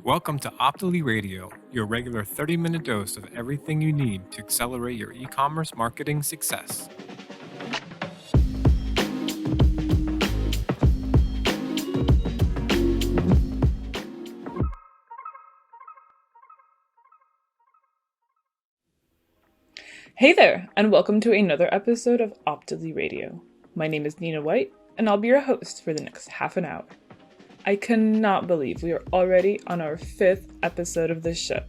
Welcome to Optily Radio, your regular 30-minute dose of everything you need to accelerate your e-commerce marketing success. Hey there, and welcome to another episode of Optily Radio. My name is Nina White, and I'll be your host for the next half an hour. I cannot believe we are already on our 5th episode of this show.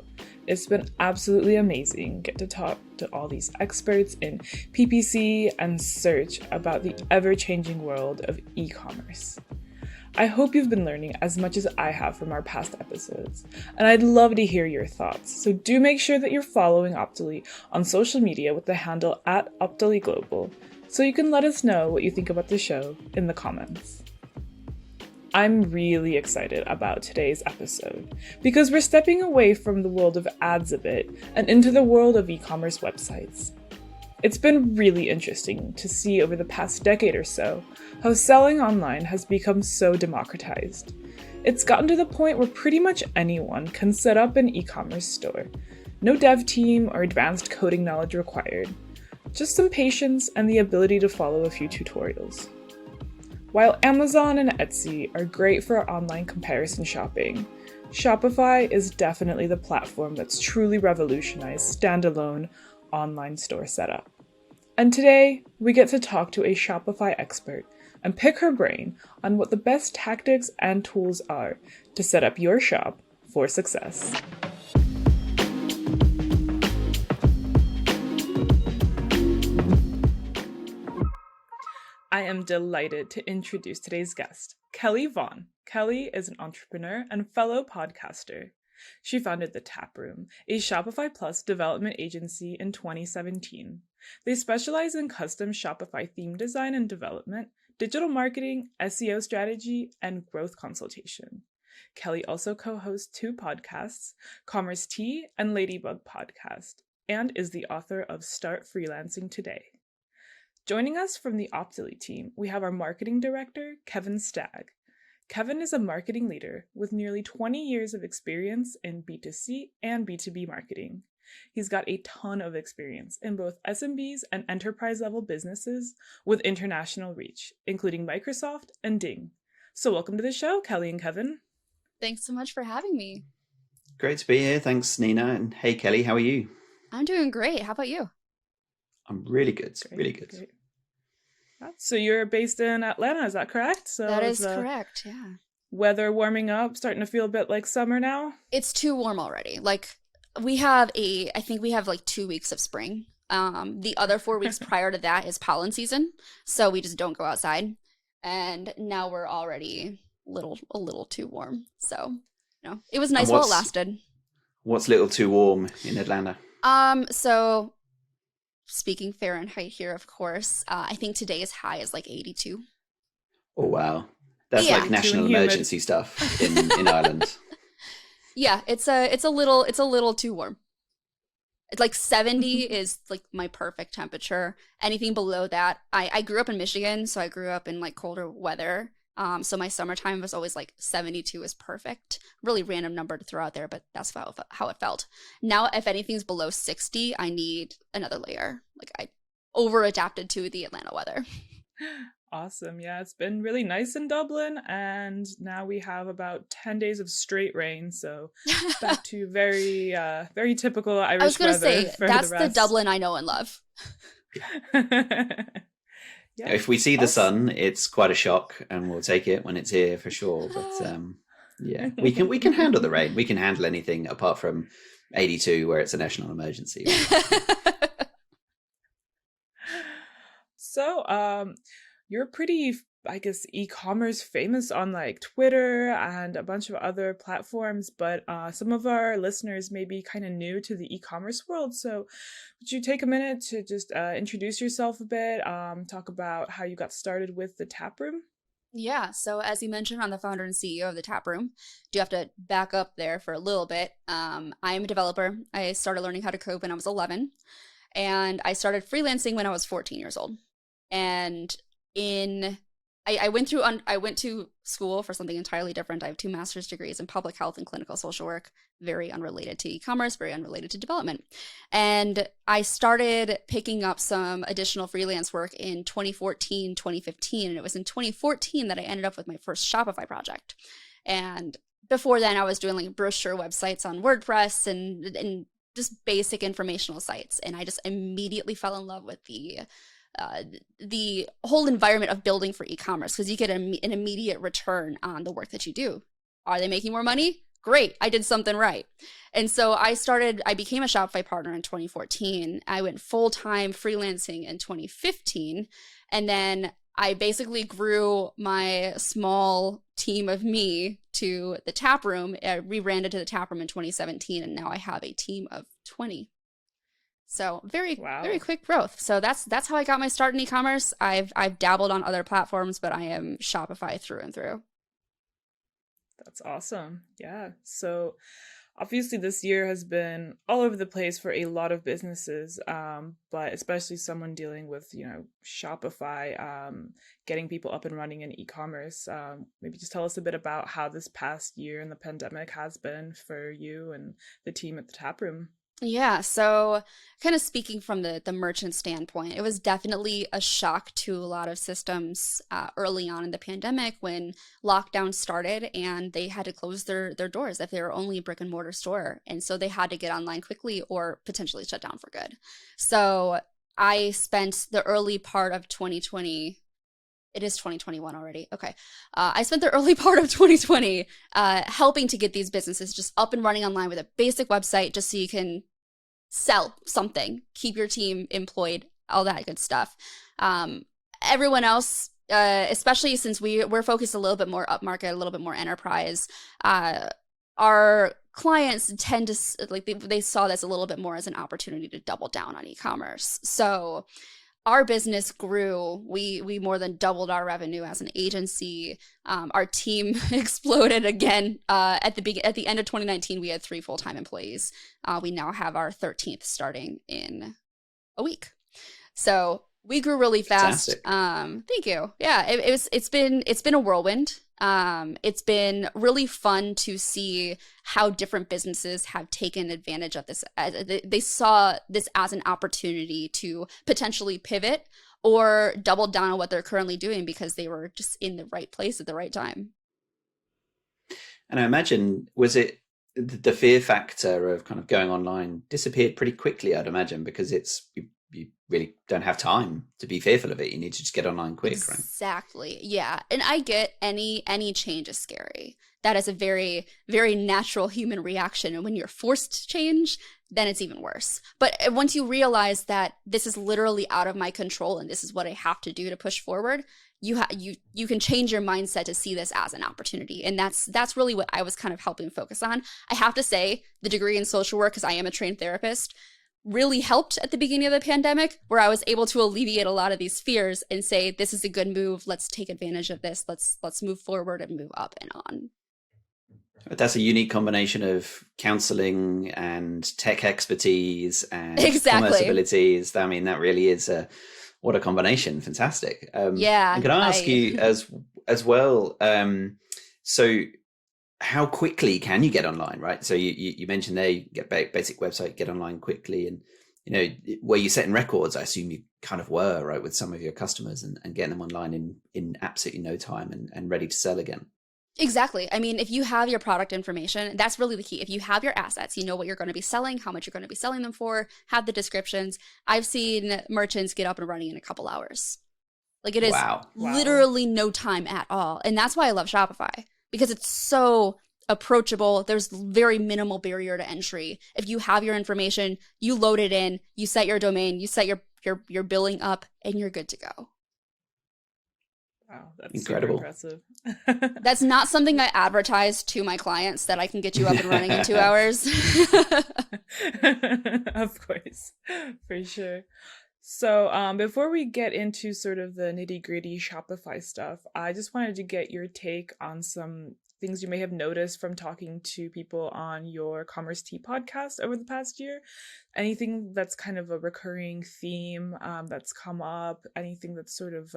It's been absolutely amazing get to talk to all these experts in PPC and search about the ever-changing world of e-commerce. I hope you've been learning as much as I have from our past episodes, and I'd love to hear your thoughts. So do make sure that you're following Optily on social media with the handle @OptilyGlobal, so you can let us know what you think about the show in the comments. I'm really excited about today's episode because we're stepping away from the world of ads a bit and into the world of e-commerce websites. It's been really interesting to see over the past decade or so how selling online has become so democratized. It's gotten to the point where pretty much anyone can set up an e-commerce store. No dev team or advanced coding knowledge required. Just some patience and the ability to follow a few tutorials. While Amazon and Etsy are great for online comparison shopping, Shopify is definitely the platform that's truly revolutionized standalone online store setup. And today, we get to talk to a Shopify expert and pick her brain on what the best tactics and tools are to set up your shop for success. I am delighted to introduce today's guest, Kelly Vaughn. Kelly is an entrepreneur and fellow podcaster. She founded The Taproom, a Shopify Plus development agency in 2017. They specialize in custom Shopify theme design and development, digital marketing, SEO strategy, and growth consultation. Kelly also co-hosts 2 podcasts, Commerce Tea and Ladybug Podcast, and is the author of Start Freelancing Today. Joining us from the Optily team, we have our marketing director, Kevin Stagg. Kevin is a marketing leader with nearly 20 years of experience in B2C and B2B marketing. He's got a ton of experience in both SMBs and enterprise-level businesses with international reach, including Microsoft and Ding. So welcome to the show, Kelly and Kevin. Thanks so much for having me. Great to be here. Thanks, Nina. And hey, Kelly, how are you? I'm doing great. How about you? I'm really good. Great, really good. Great. So you're based in Atlanta, is that correct? So that is correct, yeah. Weather warming up, starting to feel a bit like summer now? It's too warm already. I think we have 2 weeks of spring. The other 4 weeks prior to that is pollen season, so we just don't go outside. And now we're already a little too warm. So, it was nice while it lasted. What's a little too warm in Atlanta? So speaking Fahrenheit here, of course, I think today's high is 82. Oh, wow. That's like national emergency stuff in Ireland. Yeah, it's a little too warm. It's 70 is my perfect temperature. Anything below that, I grew up in Michigan, so I grew up in colder weather. So my summertime was always 72 is perfect. Really random number to throw out there, but that's how it felt. Now, if anything's below 60, I need another layer. I over-adapted to the Atlanta weather. Awesome. Yeah, it's been really nice in Dublin, and now we have about 10 days of straight rain, so back to very typical Irish weather. I was going to say, that's the Dublin I know and love. Yeah. If we see the sun, it's quite a shock, and we'll take it when it's here for sure. But yeah, we can handle the rain. We can handle anything apart from 82, where it's a national emergency. So, you're pretty, I guess, e-commerce famous on Twitter and a bunch of other platforms, but some of our listeners may be kind of new to the e-commerce world. So would you take a minute to just introduce yourself a bit, talk about how you got started with the Taproom? Yeah, so as you mentioned, I'm the founder and CEO of the Taproom. Do have to back up there for a little bit. I am a developer. I started learning how to code when I was 11, and I started freelancing when I was 14 years old. And in I went to school for something entirely different. I have 2 master's degrees in public health and clinical social work, very unrelated to e-commerce, very unrelated to development. And I started picking up some additional freelance work in 2014, 2015, and it was in 2014 that I ended up with my first Shopify project. And before then, I was doing like brochure websites on WordPress and just basic informational sites. And I just immediately fell in love with the whole environment of building for e-commerce, because you get an immediate return on the work that you do. Are they making more money? Great, I did something right. And so I became a Shopify partner in 2014. I went full-time freelancing in 2015. And then I basically grew my small team of me to the tap room. I rebranded to the tap room in 2017, and now I have a team of 20. So very quick growth. So that's how I got my start in e-commerce. I've dabbled on other platforms, but I am Shopify through and through. That's awesome. Yeah. So obviously this year has been all over the place for a lot of businesses, but especially someone dealing with, Shopify, getting people up and running in e-commerce. Maybe just tell us a bit about how this past year in the pandemic has been for you and the team at the Taproom. Yeah, so kind of speaking from the merchant standpoint, it was definitely a shock to a lot of systems early on in the pandemic when lockdown started and they had to close their doors if they were only a brick and mortar store. And so they had to get online quickly or potentially shut down for good. So I spent the early part of 2020. It is 2021 already. Okay. I spent the early part of 2020 helping to get these businesses just up and running online with a basic website just so you can sell something, keep your team employed, all that good stuff. Everyone else, especially since we're focused a little bit more upmarket, a little bit more enterprise, our clients tend to, like, they saw this a little bit more as an opportunity to double down on e-commerce. So our business grew. We more than doubled our revenue as an agency. Our team exploded again. At the end of 2019, we had 3 full-time employees. We now have our 13th starting in a week. So we grew really fast. Fantastic. Thank you. Yeah, it's been a whirlwind. It's been really fun to see how different businesses have taken advantage of this. They saw this as an opportunity to potentially pivot or double down on what they're currently doing because they were just in the right place at the right time. And I imagine, was it the fear factor of kind of going online disappeared pretty quickly, I'd imagine, because you really don't have time to be fearful of it. You need to just get online quick, right? Exactly. Yeah. And I get any change is scary. That is a very, very natural human reaction. And when you're forced to change, then it's even worse. But once you realize that this is literally out of my control and this is what I have to do to push forward, you can change your mindset to see this as an opportunity. And that's really what I was kind of helping focus on. I have to say the degree in social work, because I am a trained therapist, really helped at the beginning of the pandemic, where I was able to alleviate a lot of these fears and say, this is a good move. Let's take advantage of this. Let's move forward and move up and on. That's a unique combination of counseling and tech expertise and Exactly. commerce abilities. I mean, that really is what a combination. Fantastic. Yeah. And can I ask you as well, so how quickly can you get online, right? So you mentioned there, you get basic website, get online quickly, and were you setting records? I assume you kind of were, right, with some of your customers and getting them online in absolutely no time and ready to sell again. Exactly. I mean, if you have your product information, that's really the key. If you have your assets, you know what you're going to be selling, how much you're going to be selling them for, have the descriptions. I've seen merchants get up and running in a couple hours. Like, it is literally no time at all. And that's why I love Shopify, because it's so approachable. There's very minimal barrier to entry. If you have your information, you load it in, you set your domain, you set your billing up, and you're good to go. Wow, that's incredible. Super impressive. That's not something I advertise to my clients, that I can get you up and running in 2 hours. Of course, for sure. So before we get into sort of the nitty-gritty Shopify stuff, I just wanted to get your take on some things you may have noticed from talking to people on your Commerce Tea podcast over the past year. Anything that's kind of a recurring theme that's come up, anything that's sort of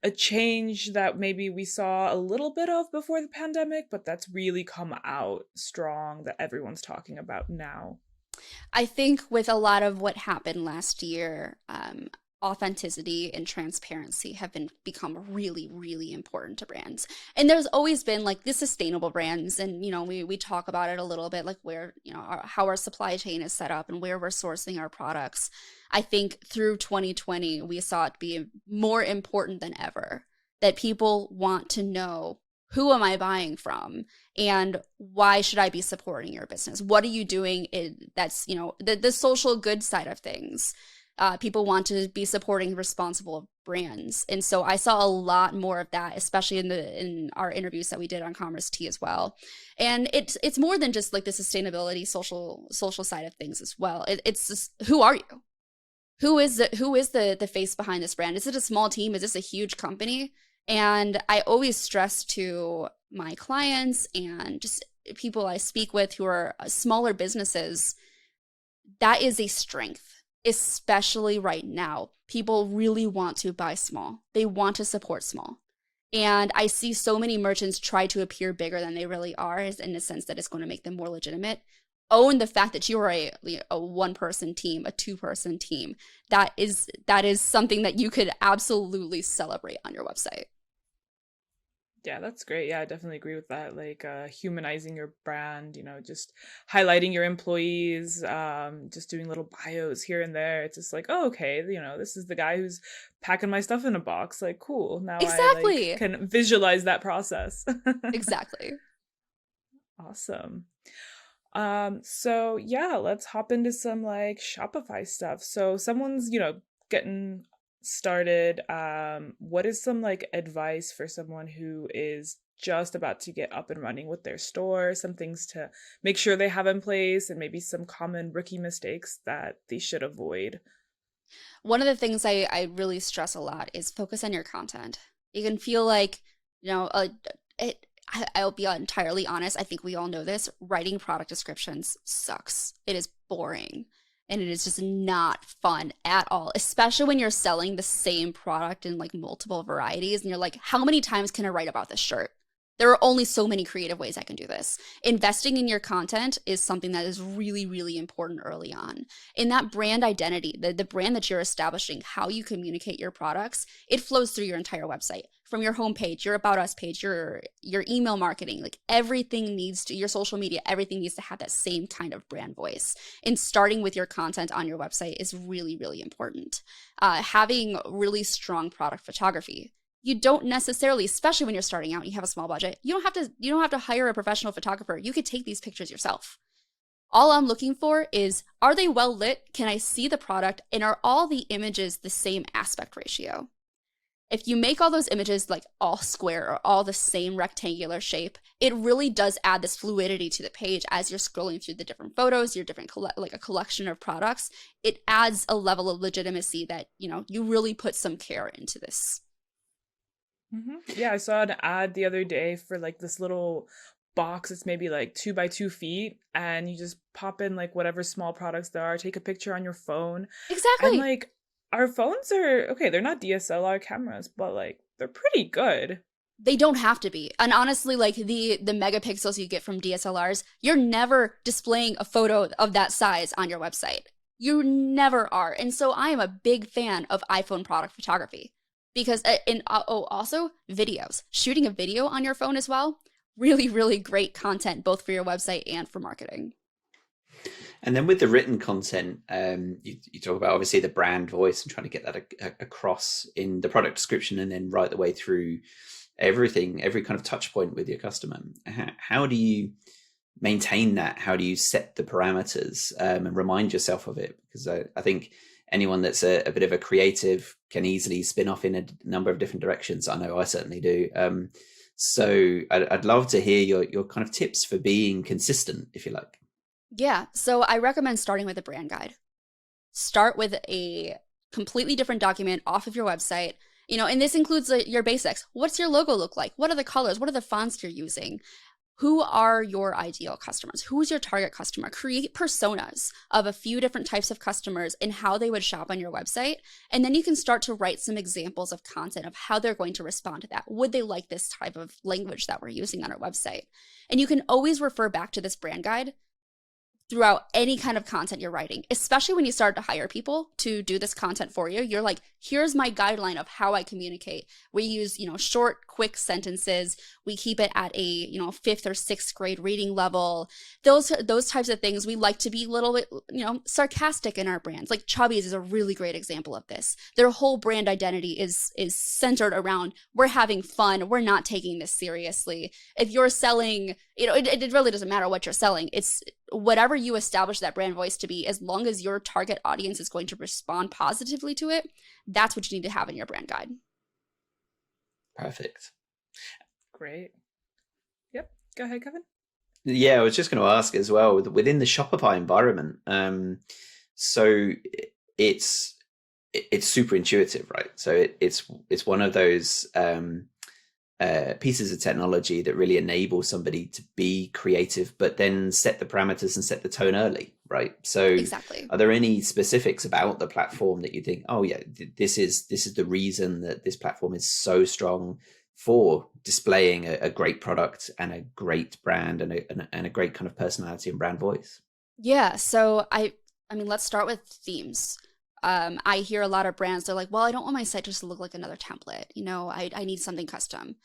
a change that maybe we saw a little bit of before the pandemic, but that's really come out strong that everyone's talking about now? I think with a lot of what happened last year, authenticity and transparency have become really, really important to brands. And there's always been like the sustainable brands, and we talk about it a little bit, like where how our supply chain is set up and where we're sourcing our products. I think through 2020 we saw it be more important than ever that people want to know, who am I buying from? And why should I be supporting your business? What are you doing? That's, the social good side of things. People want to be supporting responsible brands. And so I saw a lot more of that, especially in our interviews that we did on Commerce Tea as well. And it's more than just like the sustainability, social side of things as well. It's just, who are you? Who is the face behind this brand? Is it a small team? Is this a huge company? And I always stress to my clients and just people I speak with who are smaller businesses, that is a strength, especially right now. People really want to buy small. They want to support small. And I see so many merchants try to appear bigger than they really are, in the sense that it's going to make them more legitimate. Own the fact that you are a one-person team, a two-person team. That is something that you could absolutely celebrate on your website. Yeah, that's great. Yeah, I definitely agree with that. Like humanizing your brand, just highlighting your employees, just doing little bios here and there. It's just like, oh, okay, this is the guy who's packing my stuff in a box. Like, cool. Now Exactly. I can visualize that process. Exactly. Awesome. So yeah, let's hop into some like Shopify stuff. So someone's, getting started. What is some like advice for someone who is just about to get up and running with their store? Some things to make sure they have in place, and maybe some common rookie mistakes that they should avoid. One of the things I really stress a lot is focus on your content. You can feel like, I'll be entirely honest. I think we all know this. Writing product descriptions sucks. It is boring. And it is just not fun at all, especially when you're selling the same product in like multiple varieties. And you're like, how many times can I write about this shirt? There are only so many creative ways I can do this. Investing in your content is something that is really, really important early on. In that brand identity, the brand that you're establishing, how you communicate your products, it flows through your entire website. From your homepage, your About Us page, your email marketing, like everything needs to, your social media, everything needs to have that same kind of brand voice. And starting with your content on your website is really, really important. Having really strong product photography. You don't necessarily, especially when you're starting out, you have a small budget, you don't have to hire a professional photographer. You could take these pictures yourself. All I'm looking for is, are they well lit? Can I see the product? And are all the images the same aspect ratio? If you make all those images like all square or all the same rectangular shape, it really does add this fluidity to the page as you're scrolling through the different photos, your different like a collection of products. It adds a level of legitimacy that, you really put some care into this. Mm-hmm. Yeah, I saw an ad the other day for like this little box. It's maybe like 2 by 2 feet, and you just pop in like whatever small products there are, take a picture on your phone. Exactly. And like, our phones are okay, they're not DSLR cameras, but like they're pretty good. They don't have to be. And honestly, like the megapixels you get from DSLRs, you're never displaying a photo of that size on your website. You never are. And so I am a big fan of iPhone product photography. Because, also videos. Shooting a video on your phone as well. Really, really great content, both for your website and for marketing. And then with the written content, you talk about obviously the brand voice and trying to get that across in the product description, and then right the way through everything, every kind of touch point with your customer. How do you maintain that? How do you set the parameters and remind yourself of it? Because I think anyone that's a bit of a creative can easily spin off in a number of different directions. I know I certainly do. So I'd love to hear your kind of tips for being consistent, if you like. Yeah, so I recommend starting with a brand guide. Start with a completely different document off of your website, and this includes your basics. What's your logo look like? What are the colors? What are the fonts you're using? who are your ideal customers? Who is your target customer? Create personas of a few different types of customers and how they would shop on your website. And then you can start to write some examples of content of how they're going to respond to that. Would they like this type of language that we're using on our website? And you can always refer back to this brand guide throughout any kind of content you're writing, especially when you start to hire people to do this content for you. You're like, here's my guideline of how I communicate. We use, short, quick sentences. We keep it at a, 5th or 6th grade reading level. Those types of things. We like to be a little bit, sarcastic in our brands. Like Chubby's is a really great example of this. Their whole brand identity is centered around, we're having fun. We're not taking this seriously. If you're selling, it really doesn't matter what you're selling. It's whatever you establish that brand voice to be, as long as your target audience is going to respond positively to it, that's what you need to have in your brand guide. Perfect. Great. Yep. Go ahead, Kevin. Yeah, I was just going to ask as well, within the Shopify environment, so it's super intuitive, right? So it's one of those pieces of technology that really enable somebody to be creative, but then set the parameters and set the tone early, right? So exactly. Are there any specifics about the platform that you think, oh yeah, this is the reason that this platform is so strong for displaying a great product and a great brand and a great kind of personality and brand voice? Yeah. So I mean, let's start with themes. I hear a lot of brands, they're like, well, I don't want my site just to look like another template. I need something custom.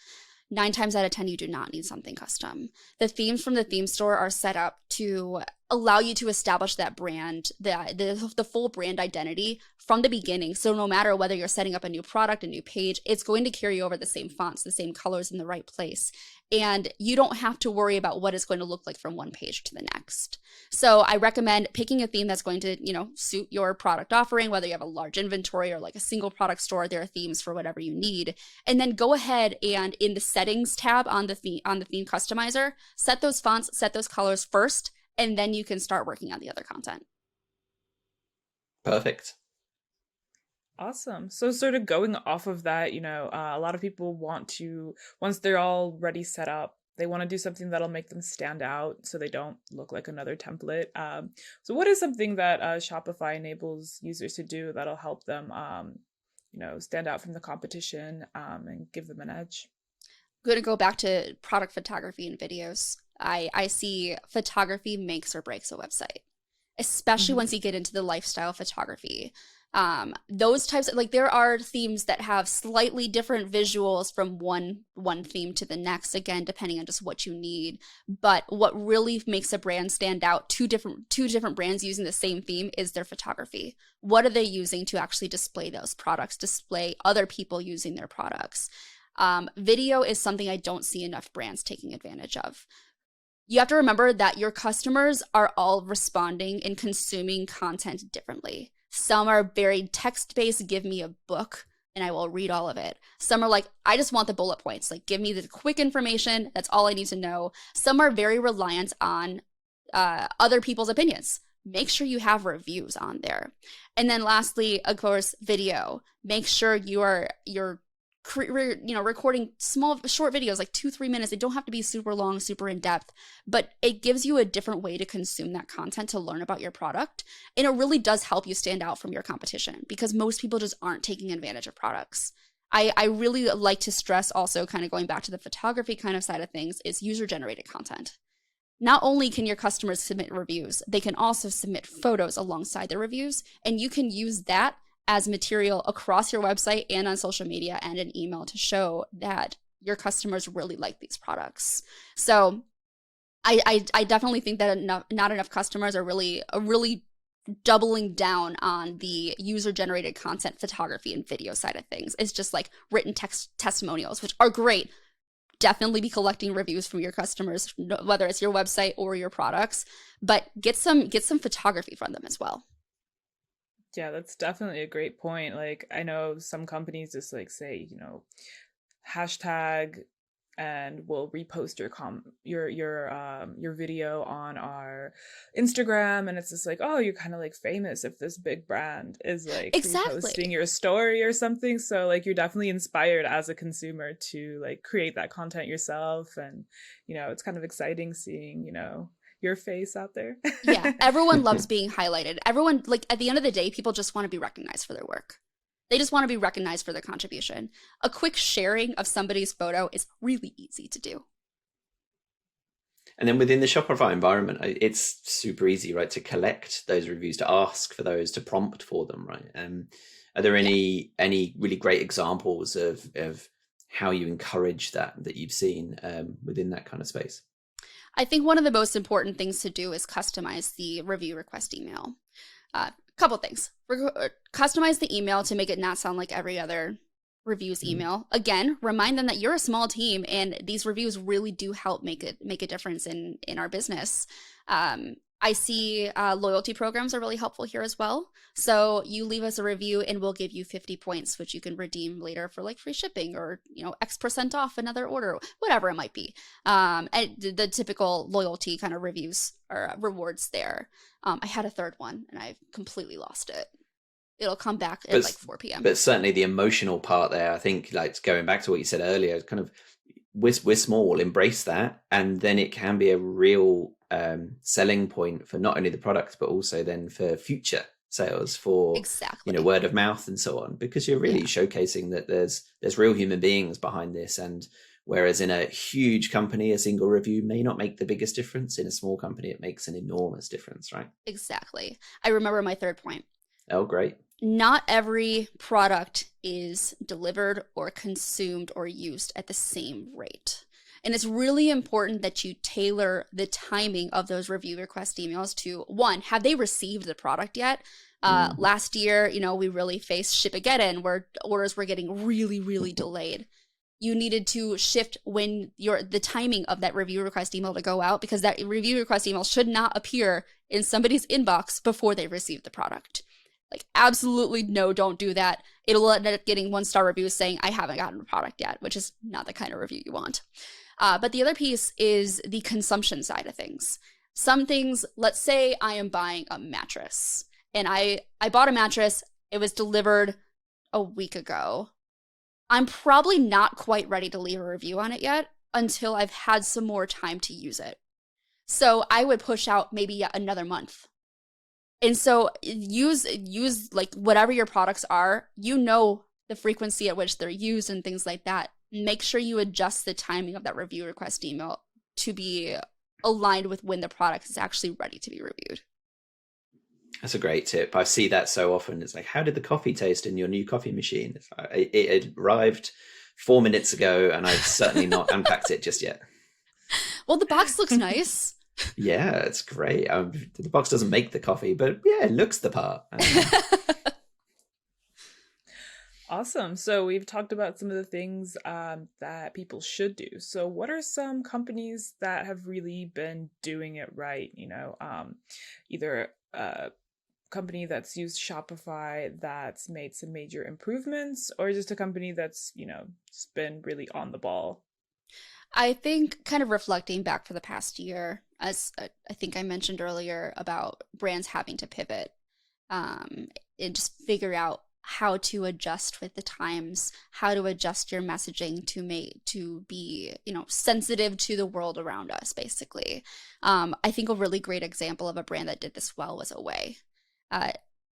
9 times out of 10, you do not need something custom. The themes from the theme store are set up to allow you to establish that brand, the full brand identity from the beginning. So no matter whether you're setting up a new product, a new page, it's going to carry over the same fonts, the same colors in the right place. And you don't have to worry about what it's going to look like from one page to the next. So I recommend picking a theme that's going to, suit your product offering, whether you have a large inventory or like a single product store, there are themes for whatever you need. And then go ahead and in the settings tab on the theme customizer, set those fonts, set those colors first, and then you can start working on the other content. Perfect. Awesome. So sort of going off of that, a lot of people want to, once they're already set up, they want to do something that'll make them stand out so they don't look like another template. So what is something that Shopify enables users to do that'll help them, stand out from the competition and give them an edge? I'm going to go back to product photography and videos. I see photography makes or breaks a website, especially once you get into the lifestyle photography. Those types of, there are themes that have slightly different visuals from one theme to the next, again, depending on just what you need. But what really makes a brand stand out, two different brands using the same theme, is their photography. What are they using to actually display those products, display other people using their products? Video is something I don't see enough brands taking advantage of. You have to remember that your customers are all responding and consuming content differently. Some are very text-based, give me a book and I will read all of it. Some are like, I just want the bullet points, like give me the quick information, that's all I need to know. Some are very reliant on other people's opinions. Make sure you have reviews on there. And then lastly, of course, video. Make sure you're recording short videos, like 2-3 minutes. They don't have to be super long, super in depth, but it gives you a different way to consume that content to learn about your product. And it really does help you stand out from your competition because most people just aren't taking advantage of products. I really like to stress also, kind of going back to the photography kind of side of things, is user-generated content. Not only can your customers submit reviews, they can also submit photos alongside the reviews, and you can use that as material across your website and on social media and an email to show that your customers really like these products. So I definitely think that not enough customers are really doubling down on the user-generated content photography and video side of things. It's just like written text testimonials, which are great. Definitely be collecting reviews from your customers, whether it's your website or your products, but get some photography from them as well. Yeah, that's definitely a great point. Like, I know some companies just say, hashtag and we'll repost your video on our Instagram, and it's just like, oh, you're kind of like famous if this big brand is like Exactly. reposting your story or something. So like you're definitely inspired as a consumer to like create that content yourself, and it's kind of exciting seeing your face out there. Yeah, everyone loves being highlighted. Everyone, like, at the end of the day, people just want to be recognized for their work. They just want to be recognized for their contribution. A quick sharing of somebody's photo is really easy to do. And then within the Shopify environment, it's super easy, right, to collect those reviews, to ask for those, to prompt for them, right? Are there any really great examples of how you encourage that you've seen within that kind of space? I think one of the most important things to do is customize the review request email. Couple things. Customize the email to make it not sound like every other reviews email. Again, remind them that you're a small team and these reviews really do help make a difference in our business. I see loyalty programs are really helpful here as well. So you leave us a review and we'll give you 50 points, which you can redeem later for like free shipping or, X% off another order, whatever it might be. And the typical loyalty kind of reviews or rewards there. I had a third one and I completely lost it. It'll come back at like 4 p.m. But certainly the emotional part there, I think, like going back to what you said earlier, kind of we're small, embrace that, and then it can be a real selling point for not only the product but also then for future sales, for exactly word of mouth and so on, because you're really showcasing that there's real human beings behind this. And whereas in a huge company a single review may not make the biggest difference, in a small company it makes an enormous difference, right? Exactly. I remember my third point. Oh, great. Not every product is delivered or consumed or used at the same rate. And it's really important that you tailor the timing of those review request emails to, one, have they received the product yet? Last year, we really faced Shipageddon, where orders were getting really, really delayed. You needed to shift when the timing of that review request email to go out, because that review request email should not appear in somebody's inbox before they receive the product. Like, absolutely no, don't do that. It'll end up getting 1-star reviews saying, I haven't gotten a product yet, which is not the kind of review you want. But the other piece is the consumption side of things. Some things, let's say I am buying a mattress, and I bought a mattress, it was delivered a week ago. I'm probably not quite ready to leave a review on it yet until I've had some more time to use it. So I would push out maybe yet another month. And so use like whatever your products are, the frequency at which they're used and things like that. Make sure you adjust the timing of that review request email to be aligned with when the product is actually ready to be reviewed. That's a great tip. I see that so often. It's like, how did the coffee taste in your new coffee machine? It arrived 4 minutes ago and I've certainly not unpacked it just yet. Well, the box looks nice. Yeah, it's great. The box doesn't make the coffee, but yeah, it looks the part. Awesome. So we've talked about some of the things that people should do. So what are some companies that have really been doing it right? Either a company that's used Shopify that's made some major improvements, or just a company that's, just been really on the ball? I think, kind of reflecting back for the past year, as I think I mentioned earlier about brands having to pivot and just figure out how to adjust with the times, how to adjust your messaging to be, sensitive to the world around us, basically. I think a really great example of a brand that did this well was Away.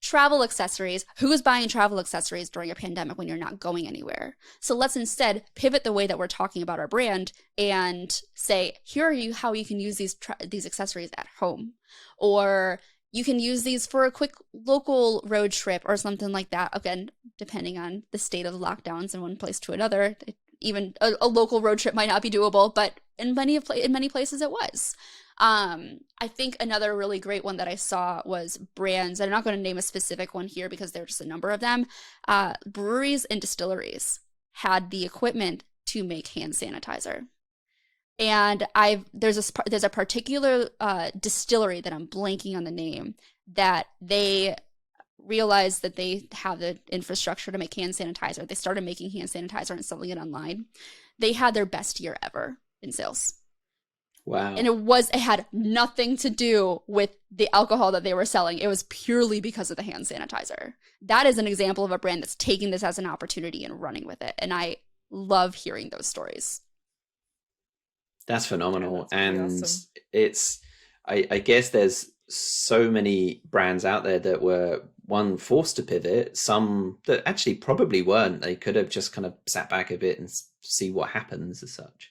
Travel accessories. Who is buying travel accessories during a pandemic when you're not going anywhere? So let's instead pivot the way that we're talking about our brand and say, here are how you can use these accessories at home, or you can use these for a quick local road trip or something like that. Again, depending on the state of the lockdowns in one place to another, even a local road trip might not be doable, but in many places it was. I think another really great one that I saw was brands, and I'm not going to name a specific one here because there's just a number of them. Breweries and distilleries had the equipment to make hand sanitizer. And there's a particular distillery that I'm blanking on the name, that they realized that they have the infrastructure to make hand sanitizer. They started making hand sanitizer and selling it online. They had their best year ever in sales. Wow. And it had nothing to do with the alcohol that they were selling. It was purely because of the hand sanitizer. That is an example of a brand that's taking this as an opportunity and running with it. And I love hearing those stories. That's phenomenal. Yeah, that's really and awesome. It's, I guess there's so many brands out there that were forced to pivot, some that actually probably weren't. They could have just kind of sat back a bit and see what happens as such.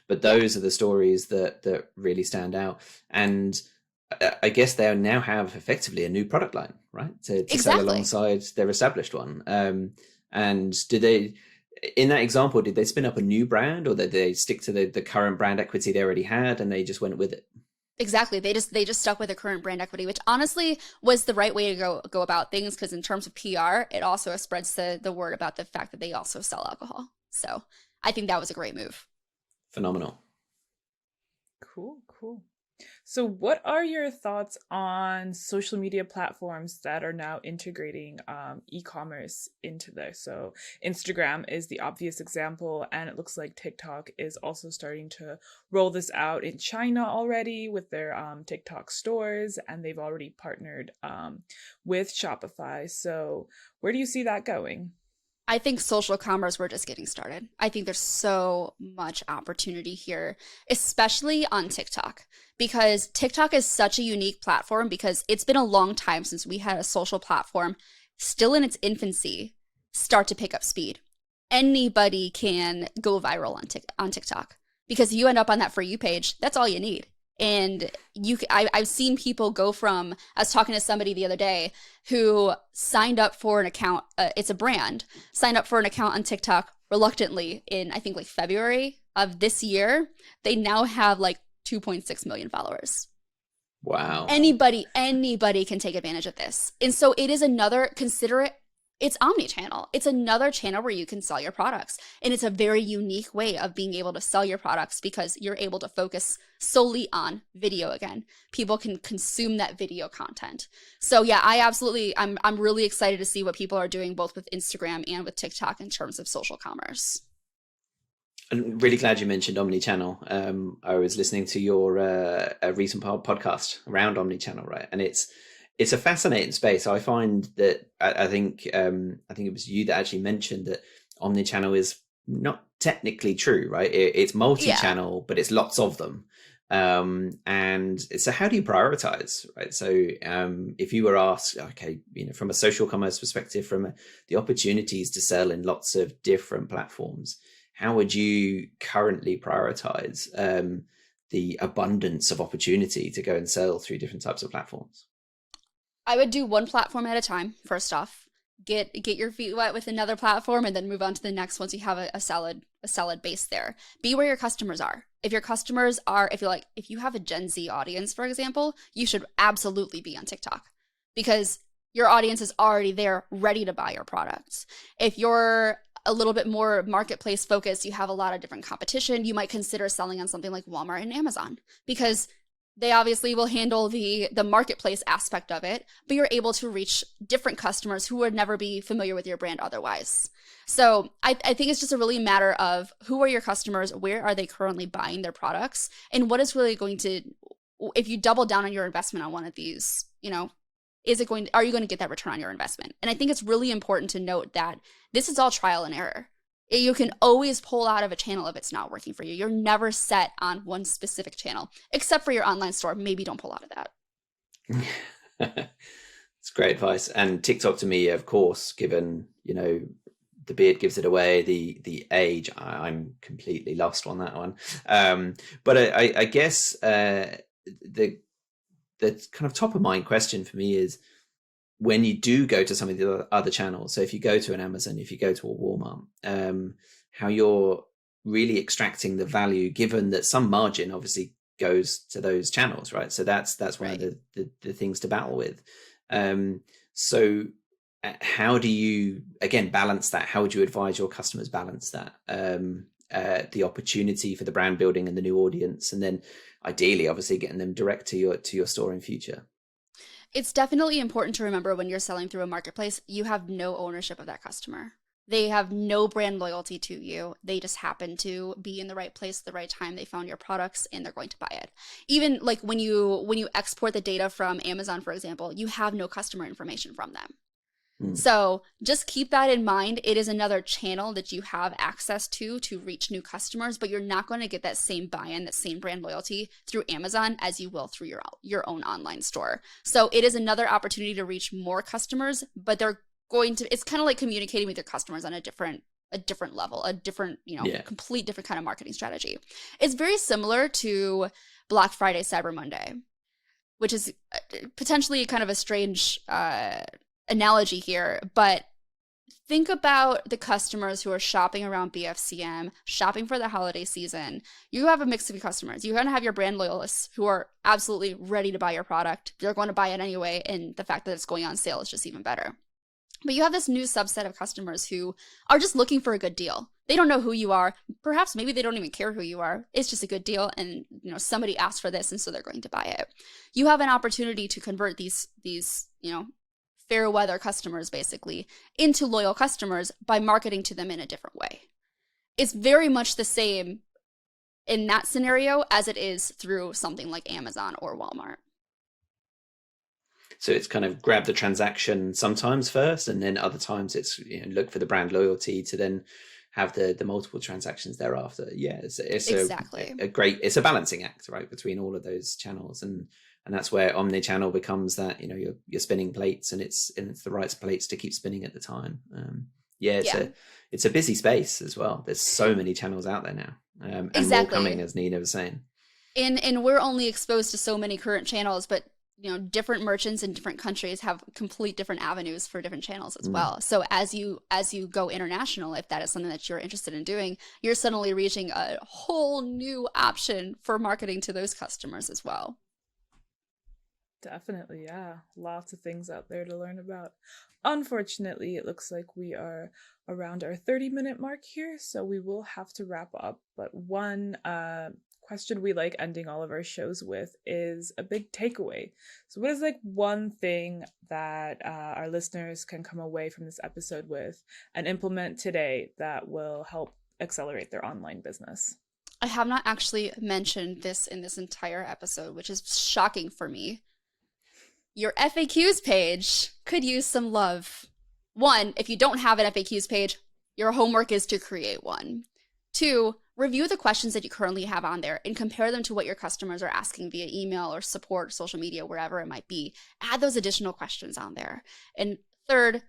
But those are the stories that really stand out. And I guess they now have effectively a new product line, right? To sell alongside their established one. And did they, in that example, did they spin up a new brand, or did they stick to the current brand equity they already had and they just went with it? Exactly. They just stuck with the current brand equity, which honestly was the right way to go about things, because in terms of PR, it also spreads the word about the fact that they also sell alcohol. So I think that was a great move. Phenomenal. Cool. So what are your thoughts on social media platforms that are now integrating e-commerce into this? So Instagram is the obvious example, and it looks like TikTok is also starting to roll this out in China already with their TikTok stores, and they've already partnered with Shopify. So where do you see that going? I think social commerce, we're just getting started. I think there's so much opportunity here, especially on TikTok, because TikTok is such a unique platform, because it's been a long time since we had a social platform still in its infancy start to pick up speed. Anybody can go viral on TikTok, because you end up on that For You page. That's all you need. And I've seen people go from, I was talking to somebody the other day who signed up for an account, it's a brand, signed up for an account on TikTok reluctantly in, I think, like February of this year. They now have like 2.6 million followers. Wow. Anybody can take advantage of this. And so it is another, consider it, it's omni-channel. It's another channel where you can sell your products. And it's a very unique way of being able to sell your products, because you're able to focus solely on video again. People can consume that video content. So yeah, I'm really excited to see what people are doing both with Instagram and with TikTok in terms of social commerce. I'm really glad you mentioned omnichannel. I was listening to your a recent podcast around omnichannel, right? And it's a fascinating space. I find that I think it was you that actually mentioned that omnichannel is not technically true, right? It's multi-channel, but it's lots of them. And so how do you prioritize, right? So if you were asked, okay, from a social commerce perspective, from the opportunities to sell in lots of different platforms, how would you currently prioritize the abundance of opportunity to go and sell through different types of platforms? I would do one platform at a time, first off. Get your feet wet with another platform, and then move on to the next once you have a solid base there. Be where your customers are. If your customers are, if you have a Gen Z audience, for example, you should absolutely be on TikTok, because your audience is already there ready to buy your products. If you're a little bit more marketplace focused, you have a lot of different competition, you might consider selling on something like Walmart and Amazon, because they obviously will handle the marketplace aspect of it, but you're able to reach different customers who would never be familiar with your brand otherwise. So I think it's just a really matter of who are your customers, where are they currently buying their products, and what is really going to, if you double down on your investment on one of these, are you going to get that return on your investment? And I think it's really important to note that this is all trial and error. You can always pull out of a channel if it's not working for you. You're never set on one specific channel, except for your online store. Maybe don't pull out of that. It's great advice. And TikTok, to me, of course, given, the beard gives it away, the age, I'm completely lost on that one. But I guess the kind of top of mind question for me is, when you do go to some of the other channels, so if you go to an Amazon, if you go to a Walmart, how you're really extracting the value, given that some margin obviously goes to those channels, right? So that's one of the things to battle with. So how do you, again, balance that? How would you advise your customers balance that? The opportunity for the brand building and the new audience, and then ideally, obviously, getting them direct to your store in future. It's definitely important to remember when you're selling through a marketplace, you have no ownership of that customer. They have no brand loyalty to you. They just happen to be in the right place at the right time. They found your products and they're going to buy it. Even like when you export the data from Amazon, for example, you have no customer information from them. So just keep that in mind. It is another channel that you have access to reach new customers, but you're not going to get that same buy-in, that same brand loyalty through Amazon as you will through your own online store. So it is another opportunity to reach more customers, but it's kind of like communicating with your customers on a different level, a different, complete different kind of marketing strategy. It's very similar to Black Friday, Cyber Monday, which is potentially kind of a strange analogy here, but think about the customers who are shopping around BFCM, shopping for the holiday season. You have a mix of your customers. You're going to have your brand loyalists who are absolutely ready to buy your product. They're going to buy it anyway, and the fact that it's going on sale is just even better. But you have this new subset of customers who are just looking for a good deal. They don't know who you are. Perhaps maybe they don't even care who you are. It's just a good deal, and somebody asked for this, and so they're going to buy it. You have an opportunity to convert these fair weather customers basically into loyal customers by marketing to them in a different way. It's very much the same in that scenario as it is through something like Amazon or Walmart. So it's kind of grab the transaction sometimes first, and then other times it's look for the brand loyalty to then have the multiple transactions thereafter. Yeah, it's exactly it's a balancing act, right, between all of those channels, and that's where omnichannel becomes that you're spinning plates, and it's the right plates to keep spinning at the time. It's a busy space as well. There's so many channels out there now, and more coming, as Nina was saying. And we're only exposed to so many current channels, but different merchants in different countries have complete different avenues for different channels as well. So as you go international, if that is something that you're interested in doing, you're suddenly reaching a whole new option for marketing to those customers as well. Definitely, yeah. Lots of things out there to learn about. Unfortunately, it looks like we are around our 30-minute mark here, so we will have to wrap up. But one question we like ending all of our shows with is a big takeaway. So what is one thing that our listeners can come away from this episode with and implement today that will help accelerate their online business? I have not actually mentioned this in this entire episode, which is shocking for me. Your FAQs page could use some love. 1, if you don't have an FAQs page, your homework is to create one. 2, review the questions that you currently have on there and compare them to what your customers are asking via email or support, social media, wherever it might be. Add those additional questions on there. And 3rd,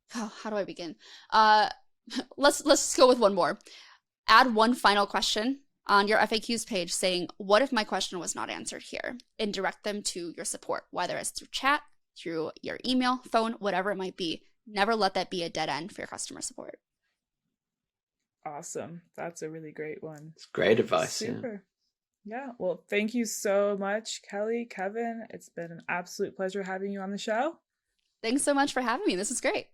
how do I begin? Let's just go with one more. Add one final question on your FAQs page saying, what if my question was not answered here? And direct them to your support, whether it's through chat, through your email, phone, whatever it might be. Never let that be a dead end for your customer support. Awesome. That's a really great one. It's great advice. Super. Yeah. Well, thank you so much, Kelly, Kevin. It's been an absolute pleasure having you on the show. Thanks so much for having me. This is great.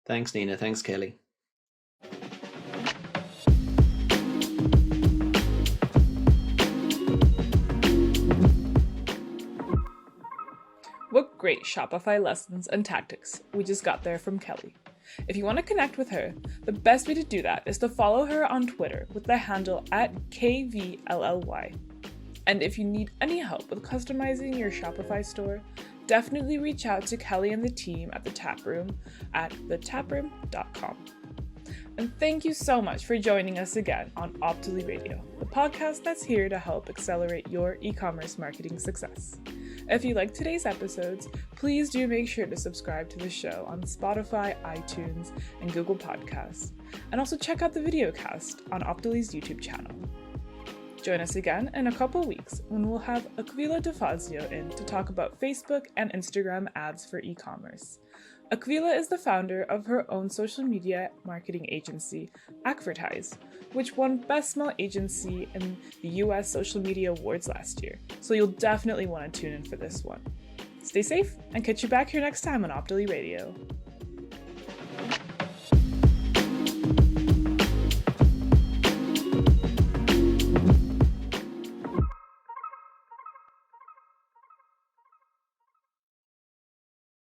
Thanks, Nina. Thanks, Kelly. What great Shopify lessons and tactics we just got there from Kelly. If you want to connect with her, the best way to do that is to follow her on Twitter with the handle @KVLLY. And if you need any help with customizing your Shopify store, definitely reach out to Kelly and the team at The Taproom at thetaproom.com. And thank you so much for joining us again on Optily Radio, the podcast that's here to help accelerate your e-commerce marketing success. If you like today's episodes, please do make sure to subscribe to the show on Spotify, iTunes, and Google Podcasts. And also check out the videocast on Optily's YouTube channel. Join us again in a couple weeks when we'll have Aquila DeFazio in to talk about Facebook and Instagram ads for e-commerce. Aquila is the founder of her own social media marketing agency, Advertise, which won Best Small Agency in the US Social Media Awards last year, so you'll definitely want to tune in for this one. Stay safe, and catch you back here next time on Optily Radio.